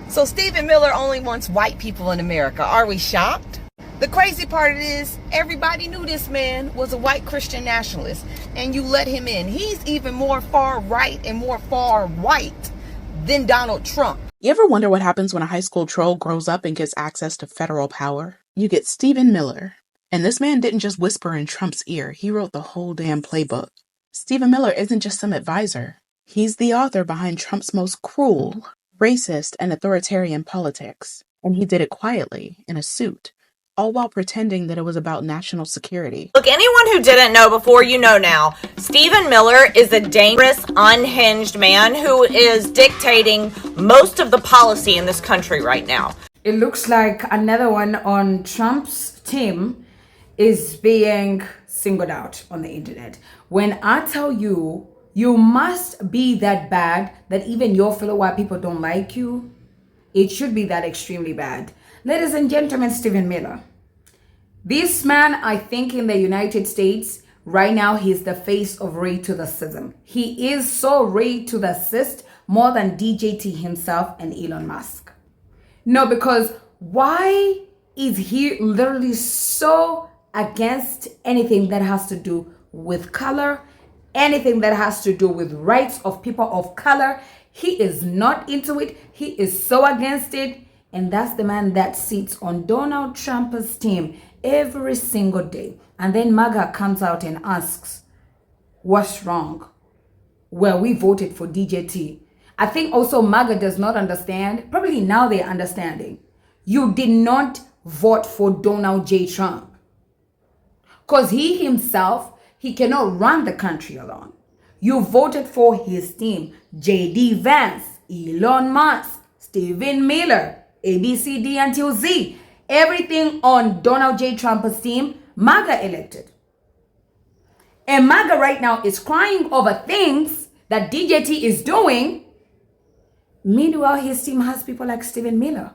So Stephen Miller only wants white people in America. Are we shocked? The crazy part is everybody knew this man was a white Christian nationalist, and you let him in. He's even more far right and more far white than Donald Trump. You ever wonder what happens when a high school troll grows up and gets access to federal power? You get Stephen Miller. And this man didn't just whisper in Trump's ear. He wrote the whole damn playbook. Stephen Miller isn't just some advisor. He's the author behind Trump's most cruel, racist, and authoritarian politics. And he did it quietly, in a suit, all while pretending that it was about national security. Look, anyone who didn't know before, you know now. Stephen Miller is a dangerous, unhinged man who is dictating most of the policy in this country right now. It looks like another one on Trump's team is being singled out on the internet. When I tell you, you must be that bad that even your fellow white people don't like you, it should be that extremely bad. Ladies and gentlemen, Stephen Miller. This man, I think in the United States, right now, he's the face of ray to the cism. He is so ray to the cyst more than DJT himself and Elon Musk. No, because why is he literally so against anything that has to do with color, anything that has to do with rights of people of color? He is not into it. He is so against it. And that's the man that sits on Donald Trump's team every single day. And then Maga comes out and asks, what's wrong? Well, we voted for DJT. I think also Maga does not understand. Probably now they're understanding. You did not vote for Donald J. Trump. Because he himself, he cannot run the country alone. You voted for his team. J.D. Vance, Elon Musk, Stephen Miller, ABCD until Z. Everything on Donald J. Trump's team, Maga elected. And Maga right now is crying over things that DJT is doing. Meanwhile, his team has people like Stephen Miller.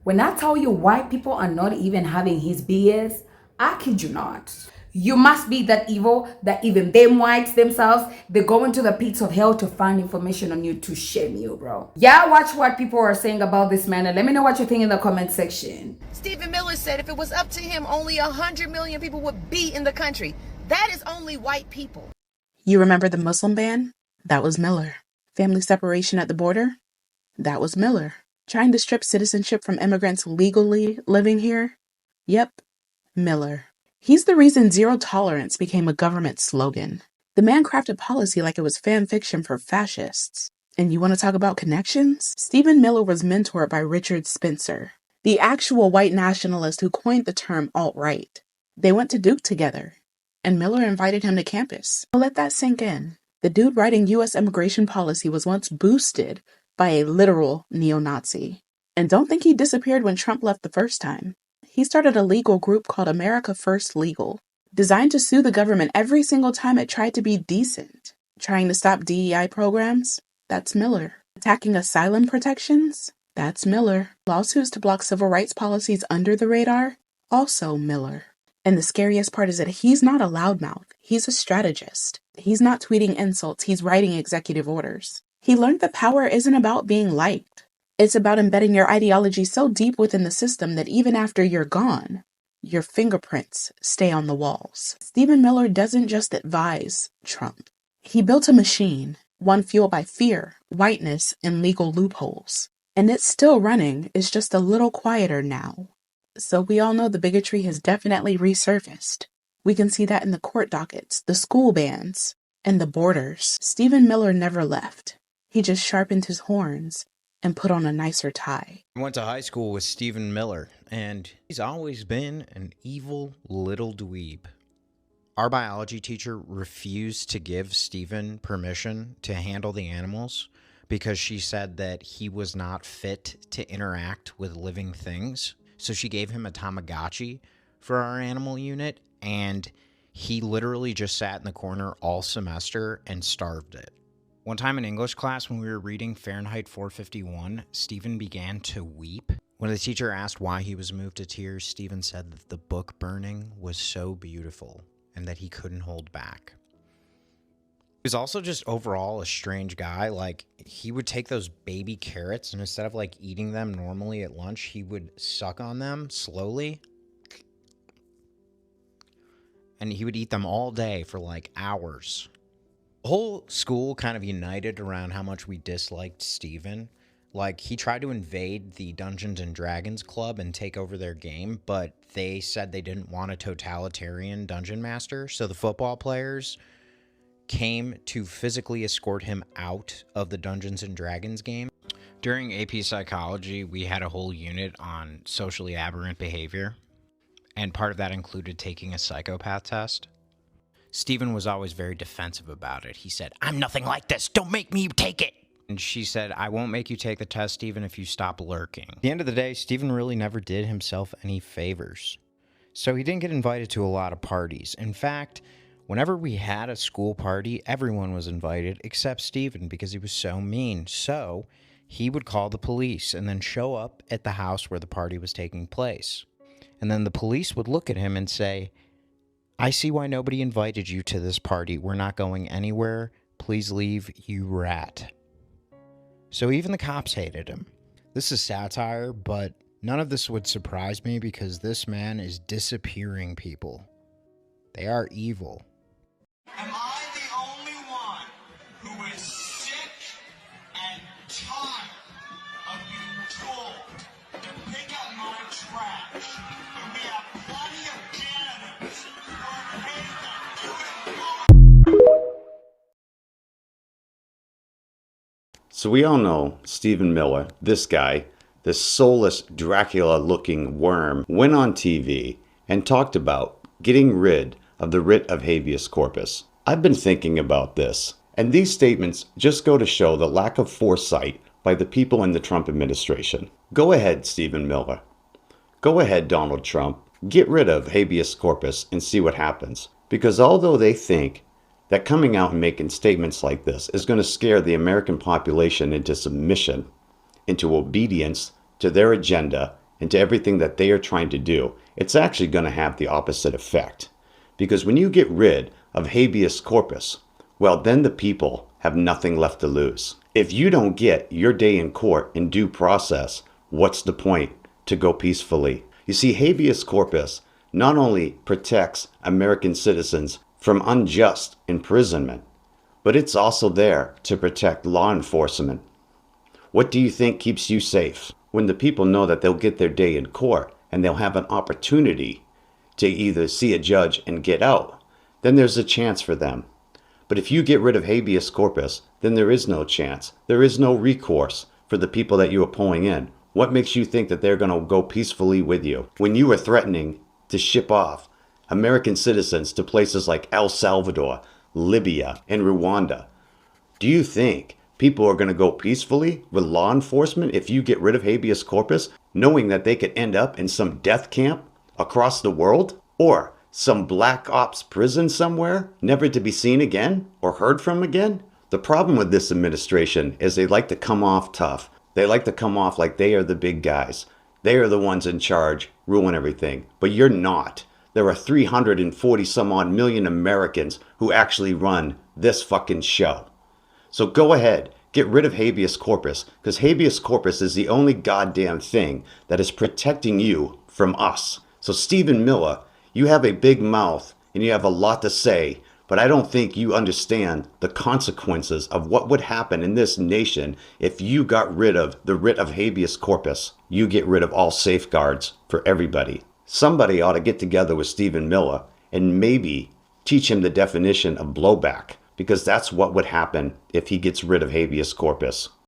When I tell you white people are not even having his BS, I kid you not. You must be that evil that even them whites themselves, they go into the pits of hell to find information on you to shame you, bro. Yeah, watch what people are saying about this man and let me know what you think in the comment section. Stephen Miller said if it was up to him, only 100 million people would be in the country. That is only white people. You remember the Muslim ban? That was Miller. Family separation at the border? That was Miller. Trying to strip citizenship from immigrants legally living here? Yep, Miller. He's the reason zero tolerance became a government slogan. The man crafted policy like it was fan fiction for fascists. And you want to talk about connections? Stephen Miller was mentored by Richard Spencer, the actual white nationalist who coined the term alt-right. They went to Duke together, and Miller invited him to campus. Let that sink in. The dude writing U.S. immigration policy was once boosted by a literal neo-Nazi. And don't think he disappeared when Trump left the first time. He started a legal group called America First Legal, designed to sue the government every single time it tried to be decent. Trying to stop DEI programs? That's Miller. Attacking asylum protections? That's Miller. Lawsuits to block civil rights policies under the radar? Also Miller. And the scariest part is that he's not a loudmouth. He's a strategist. He's not tweeting insults. He's writing executive orders. He learned that power isn't about being liked. It's about embedding your ideology so deep within the system that even after you're gone, your fingerprints stay on the walls. Stephen Miller doesn't just advise Trump. He built a machine, one fueled by fear, whiteness, and legal loopholes. And it's still running, it's just a little quieter now. So we all know the bigotry has definitely resurfaced. We can see that in the court dockets, the school bans, and the borders. Stephen Miller never left. He just sharpened his horns and put on a nicer tie. I went to high school with Stephen Miller, and he's always been an evil little dweeb. Our biology teacher refused to give Stephen permission to handle the animals because she said that he was not fit to interact with living things. So she gave him a Tamagotchi for our animal unit, and he literally just sat in the corner all semester and starved it. One time in English class when we were reading Fahrenheit 451, Stephen began to weep. When the teacher asked why he was moved to tears, Stephen said that the book burning was so beautiful and that he couldn't hold back. He was also just overall a strange guy. Like, he would take those baby carrots, and instead of like eating them normally at lunch, he would suck on them slowly. And he would eat them all day for like hours. The whole school kind of united around how much we disliked Steven. Like, he tried to invade the Dungeons and Dragons club and take over their game, but they said they didn't want a totalitarian dungeon master. So the football players came to physically escort him out of the Dungeons and Dragons game. During AP Psychology, we had a whole unit on socially aberrant behavior, and part of that included taking a psychopath test. Steven was always very defensive about it. He said, "I'm nothing like this. Don't make me take it." And she said, "I won't make you take the test, Steven, if you stop lurking." At the end of the day, Steven really never did himself any favors. So he didn't get invited to a lot of parties. In fact, whenever we had a school party, everyone was invited except Steven because he was so mean. So he would call the police and then show up at the house where the party was taking place. And then the police would look at him and say, "I see why nobody invited you to this party. We're not going anywhere. Please leave, you rat." So even the cops hated him. This is satire, but none of this would surprise me because this man is disappearing people. They are evil. Am I the only one who is sick and tired of being told to pick up my trash? And we have plenty of janitors who are paid to do it more. So we all know Stephen Miller, this guy, this soulless Dracula-looking worm, went on TV and talked about getting rid of the writ of habeas corpus. I've been thinking about this, and these statements just go to show the lack of foresight by the people in the Trump administration. Go ahead, Stephen Miller. Go ahead, Donald Trump. Get rid of habeas corpus and see what happens. Because although they think that coming out and making statements like this is going to scare the American population into submission, into obedience to their agenda, and to everything that they are trying to do, it's actually going to have the opposite effect. Because when you get rid of habeas corpus, well, then the people have nothing left to lose. If you don't get your day in court in due process, what's the point to go peacefully? You see, habeas corpus not only protects American citizens from unjust imprisonment, but it's also there to protect law enforcement. What do you think keeps you safe? When the people know that they'll get their day in court and they'll have an opportunity to either see a judge and get out, then there's a chance for them. But if you get rid of habeas corpus, then there is no chance. There is no recourse for the people that you are pulling in. What makes you think that they're going to go peacefully with you? When you are threatening to ship off American citizens to places like El Salvador, Libya, and Rwanda, do you think people are going to go peacefully with law enforcement if you get rid of habeas corpus, knowing that they could end up in some death camp across the world? Or some black ops prison somewhere, never to be seen again or heard from again? The problem with this administration is they like to come off tough. They like to come off like they are the big guys. They are the ones in charge, ruling everything. But you're not. There are 340 some odd million Americans who actually run this fucking show. So go ahead, get rid of habeas corpus, because habeas corpus is the only goddamn thing that is protecting you from us. So Stephen Miller, you have a big mouth and you have a lot to say, but I don't think you understand the consequences of what would happen in this nation if you got rid of the writ of habeas corpus. You get rid of all safeguards for everybody. Somebody ought to get together with Stephen Miller and maybe teach him the definition of blowback, because that's what would happen if he gets rid of habeas corpus.